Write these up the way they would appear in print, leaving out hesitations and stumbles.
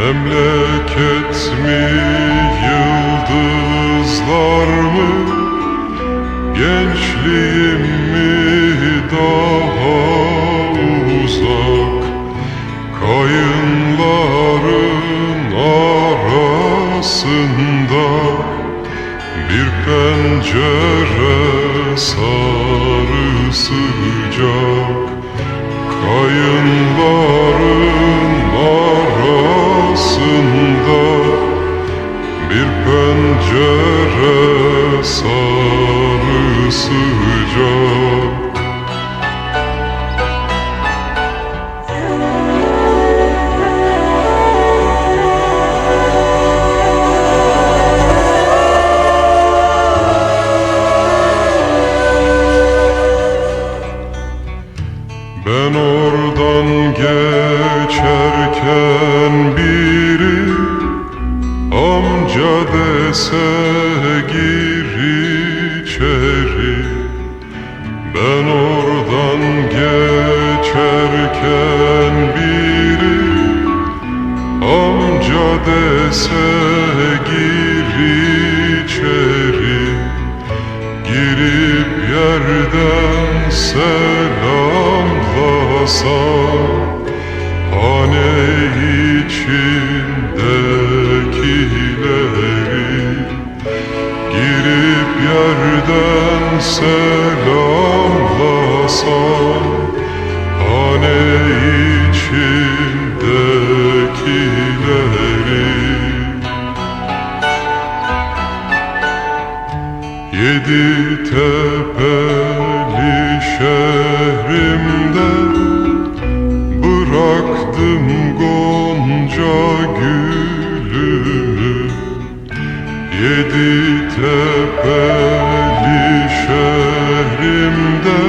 Memleket mi, yıldızlar mı, gençliğim mi daha uzak? Kayınların arasında bir pencere sarı sıcak. Kayınların arasında bir pencere sarı sıcak. Ben oradan geçerken biri amca dese gir içeri. Ben oradan geçerken biri amca dese gir içeri. Girip yerden selamlasam hane içindekileri. Girip yerden selamlasam hane içindekileri. Yedi tepeli şehrimde bıraktım gonca gülümü. Yedi tepeli şehrimde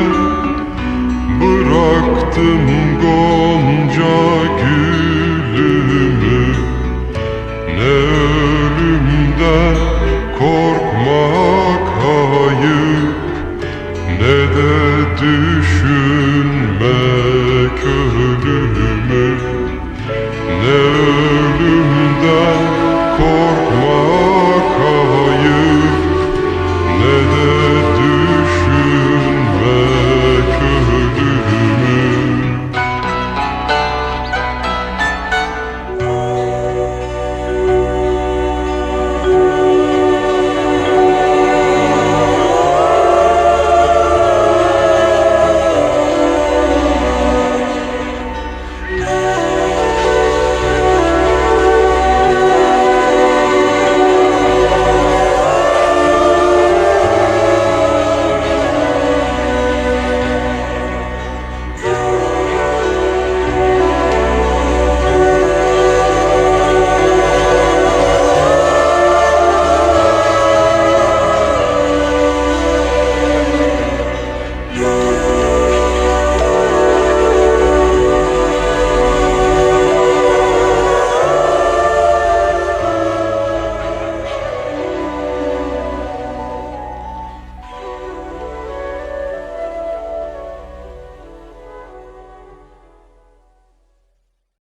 bıraktım gonca